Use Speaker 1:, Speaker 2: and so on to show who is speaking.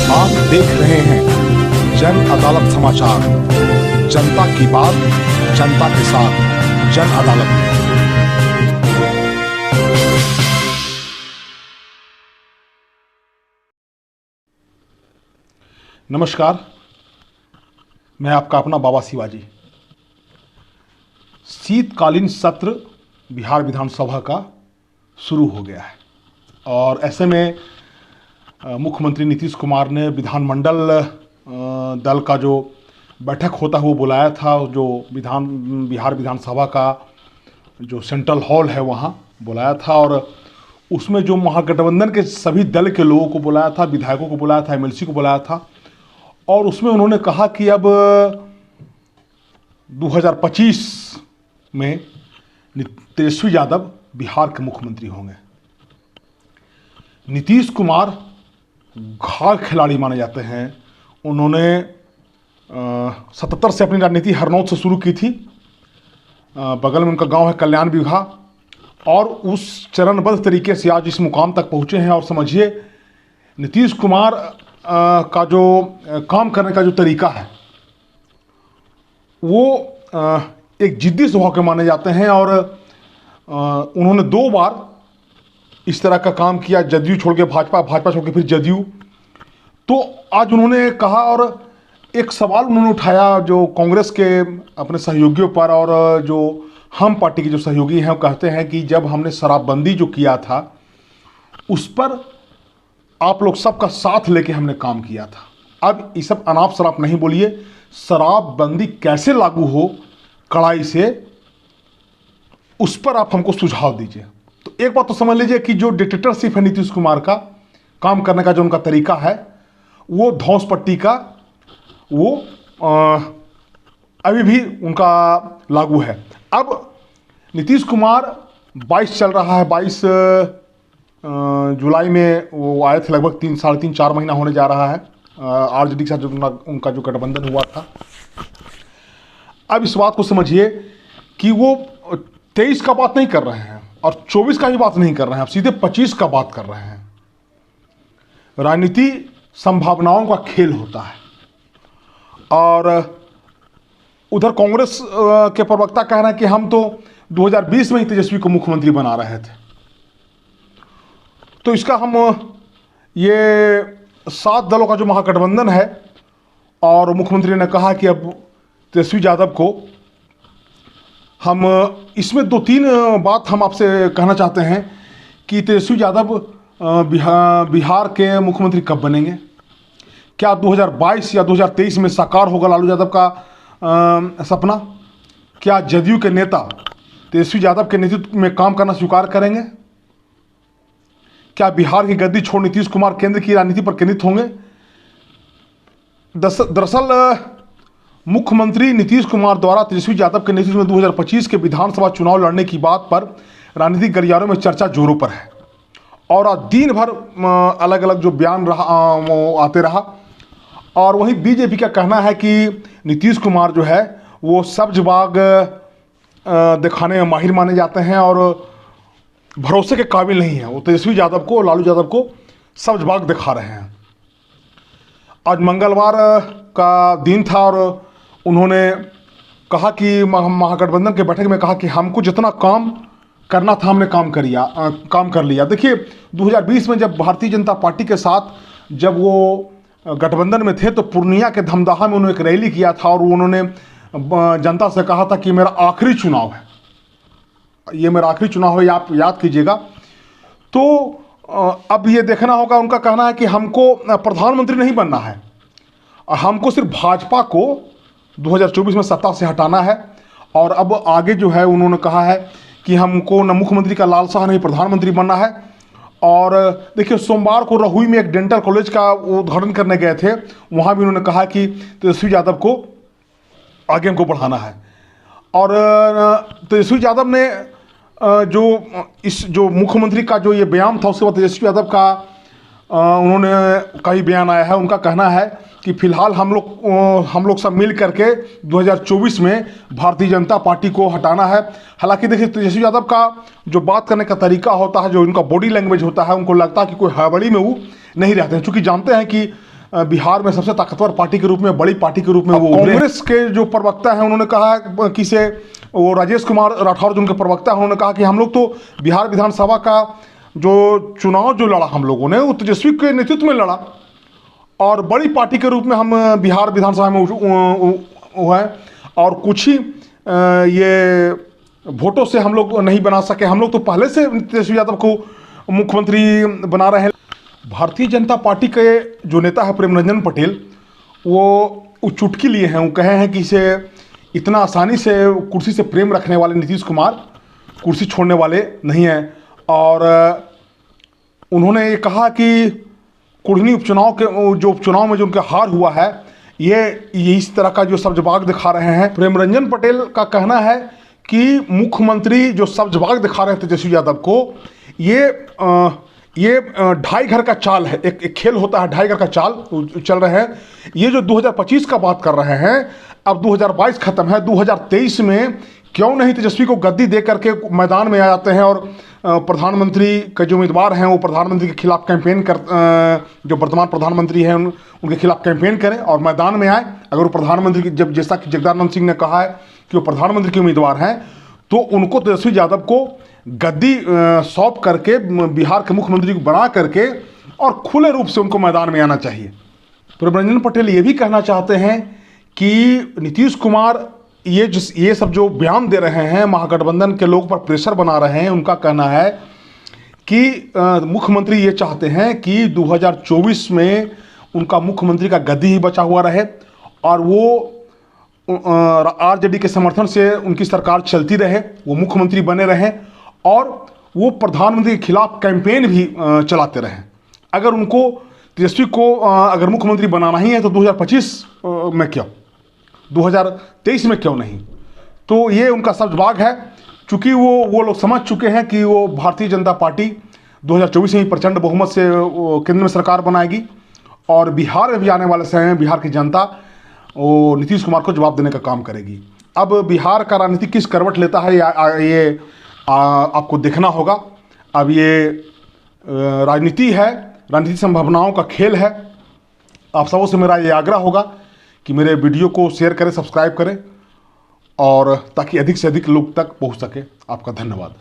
Speaker 1: आप देख रहे हैं जन अदालत समाचार। जनता की बात जनता के साथ, जन अदालत में। नमस्कार, मैं आपका अपना बाबा शिवाजी। शीतकालीन सत्र बिहार विधानसभा का शुरू हो गया है और ऐसे में मुख्यमंत्री नीतीश कुमार ने विधानमंडल दल का जो बैठक होता है वो बुलाया था। जो बिहार विधानसभा का जो सेंट्रल हॉल है वहाँ बुलाया था और उसमें जो महागठबंधन के सभी दल के लोगों को बुलाया था, विधायकों को बुलाया था, एमएलसी को बुलाया था और उसमें उन्होंने कहा कि अब 2025 में तेजस्वी यादव बिहार के मुख्यमंत्री होंगे। नीतीश कुमार घायल खिलाड़ी माने जाते हैं। उन्होंने 77 से अपनी राजनीति हरनौत से शुरू की थी। बगल में उनका गांव है कल्याण बिघा और उस चरणबद्ध तरीके से आज इस मुकाम तक पहुंचे हैं। और समझिए नीतीश कुमार का जो काम करने का जो तरीका है वो एक जिद्दी स्वभाव के माने जाते हैं और उन्होंने 2 बार इस तरह का काम किया, जदयू छोड़ के भाजपा, भाजपा छोड़ के फिर जदयू। तो आज उन्होंने कहा और एक सवाल उन्होंने उठाया जो कांग्रेस के अपने सहयोगियों पर, और जो हम पार्टी के जो सहयोगी हैं वो कहते हैं कि जब हमने शराबबंदी जो किया था उस पर आप लोग सबका साथ लेके हमने काम किया था। अब ये सब अनाप शराब नहीं बोलिए, शराबबंदी कैसे लागू हो कड़ाई से, उस पर आप हमको सुझाव दीजिए। तो एक बात तो समझ लीजिए कि जो डिक्टेटरशिप है नीतीश कुमार का काम करने का जो उनका तरीका है वो धौंस पट्टी का वो अभी भी उनका लागू है। अब नीतीश कुमार 22 चल रहा है, 22 जुलाई में वो आए थे, लगभग 3-4 महीना होने जा रहा है आरजेडी के साथ जो उनका जो गठबंधन हुआ था। अब इस बात को समझिए कि वो 23 का बात नहीं कर रहे हैं और 24 का भी बात नहीं कर रहे हैं, अब सीधे 25 का बात कर रहे हैं। राजनीति संभावनाओं का खेल होता है और उधर कांग्रेस के प्रवक्ता कह रहे हैं कि हम तो 2020 में ही तेजस्वी को मुख्यमंत्री बना रहे थे। तो इसका हम ये 7 दलों का जो महागठबंधन है और मुख्यमंत्री ने कहा कि अब तेजस्वी यादव को हम इसमें 2-3 बात हम आपसे कहना चाहते हैं कि तेजस्वी यादव बिहार के मुख्यमंत्री कब बनेंगे। क्या 2022 या 2023 में साकार होगा लालू यादव का सपना? क्या जदयू के नेता तेजस्वी यादव के नेतृत्व में काम करना स्वीकार करेंगे? क्या बिहार की गद्दी छोड़ नीतीश कुमार केंद्र की राजनीति पर केंद्रित होंगे? दरअसल मुख्यमंत्री नीतीश कुमार द्वारा तेजस्वी यादव के नेतृत्व में 2025 के विधानसभा चुनाव लड़ने की बात पर राजनीतिक गलियारों में चर्चा जोरों पर है और आज दिन भर अलग अलग जो बयान आते रहा। और वहीं बीजेपी का कहना है कि नीतीश कुमार जो है वो सब्ज बाग दिखाने में माहिर माने जाते हैं और भरोसे के काबिल नहीं है। वो तेजस्वी यादव को, लालू यादव को सब्ज बाग दिखा रहे हैं। आज मंगलवार का दिन था और उन्होंने कहा कि महागठबंधन के बैठक में कहा कि हमको जितना काम करना था हमने काम कर लिया। देखिए 2020 में जब भारतीय जनता पार्टी के साथ जब वो गठबंधन में थे तो पूर्णिया के धमदाहा में उन्होंने एक रैली किया था और उन्होंने जनता से कहा था कि मेरा आखिरी चुनाव है, ये मेरा आखिरी चुनाव है, आप याद कीजिएगा। तो अब ये देखना होगा, उनका कहना है कि हमको प्रधानमंत्री नहीं बनना है, हमको सिर्फ भाजपा को 2024 में सत्ता से हटाना है। और अब आगे जो है उन्होंने कहा है कि हमको न मुख्यमंत्री का लालसा नहीं प्रधानमंत्री बनना है। और देखिए सोमवार को रहुई में एक डेंटल कॉलेज का उद्घाटन करने गए थे, वहाँ भी उन्होंने कहा कि तेजस्वी यादव को आगे हमको बढ़ाना है। और तेजस्वी यादव ने जो मुख्यमंत्री का जो ये बयान था उसके बाद तेजस्वी यादव का उन्होंने कई बयान आया है। उनका कहना है कि फिलहाल हम लोग सब मिल करके 2024 में भारतीय जनता पार्टी को हटाना है। हालांकि देखिए तेजस्वी यादव का जो बात करने का तरीका होता है, जो उनका बॉडी लैंग्वेज होता है, उनको लगता है कि कोई हड़बड़ी में वो नहीं रहते हैं, चूँकि जानते हैं कि बिहार में सबसे ताकतवर पार्टी के रूप में, बड़ी पार्टी के रूप में वो कांग्रेस के जो प्रवक्ता हैं उन्होंने कहा कि से वो राजेश कुमार राठौर जो उनके प्रवक्ता हैं उन्होंने कहा कि हम लोग तो बिहार विधानसभा का जो चुनाव जो लड़ा हम लोगों ने वो तेजस्वी के नेतृत्व में लड़ा और बड़ी पार्टी के रूप में हम बिहार विधानसभा में हुए और कुछ ही ये वोटों से हम लोग नहीं बना सके। हम लोग तो पहले से तेजस्वी यादव को मुख्यमंत्री बना रहे हैं। भारतीय जनता पार्टी के जो नेता है प्रेम रंजन पटेल वो चुटकी लिए हैं, वो कहे हैं कि इसे इतना आसानी से कुर्सी से प्रेम रखने वाले नीतीश कुमार कुर्सी छोड़ने वाले नहीं हैं। और उन्होंने ये कहा कि कुढ़नी उपचुनाव के जो उपचुनाव में जो उनका हार हुआ है ये इस तरह का जो सब्जबाग दिखा रहे हैं। प्रेम रंजन पटेल का कहना है कि मुख्यमंत्री जो सब्जबाग दिखा रहे हैं तेजस्वी यादव को ये ढाई घर का चाल है। एक खेल होता है, ढाई घर का चाल चल रहे हैं। ये जो 2025 का बात कर रहे हैं, अब 2022 खत्म है, 2023 में क्यों नहीं तेजस्वी को गद्दी दे करके मैदान में आ जाते हैं और प्रधानमंत्री के जो उम्मीदवार हैं वो प्रधानमंत्री के खिलाफ कैंपेन कर जो वर्तमान प्रधानमंत्री हैं उनके खिलाफ कैंपेन करें और मैदान में आए। अगर वो प्रधानमंत्री की जब जैसा कि जगदानंद सिंह ने कहा है कि वो प्रधानमंत्री के उम्मीदवार हैं तो उनको तेजस्वी यादव को गद्दी सौंप करके बिहार के मुख्यमंत्री को बना करके और खुले रूप से उनको मैदान में आना चाहिए। प्रेम रंजन पटेल ये भी कहना चाहते हैं कि नीतीश कुमार ये सब जो बयान दे रहे हैं, महागठबंधन के लोग पर प्रेशर बना रहे हैं। उनका कहना है कि मुख्यमंत्री ये चाहते हैं कि 2024 में उनका मुख्यमंत्री का गद्दी ही बचा हुआ रहे और वो आरजेडी के समर्थन से उनकी सरकार चलती रहे, वो मुख्यमंत्री बने रहें और वो प्रधानमंत्री के खिलाफ कैंपेन भी चलाते रहें। अगर उनको तेजस्वी को अगर मुख्यमंत्री बनाना ही है तो 2025 में क्यों, 2023 में क्यों नहीं। तो ये उनका सब्जबाग है। चूँकि वो लोग समझ चुके हैं कि वो भारतीय जनता पार्टी 2024 में ही प्रचंड बहुमत से केंद्र में सरकार बनाएगी और बिहार में भी आने वाले समय में बिहार की जनता वो नीतीश कुमार को जवाब देने का काम करेगी। अब बिहार का राजनीति किस करवट लेता है ये आपको देखना होगा। अब ये राजनीति है, राजनीति संभावनाओं का खेल है। आप सबों से मेरा ये आग्रह होगा कि मेरे वीडियो को शेयर करें, सब्सक्राइब करें और ताकि अधिक से अधिक लोग तक पहुंच सके। आपका धन्यवाद।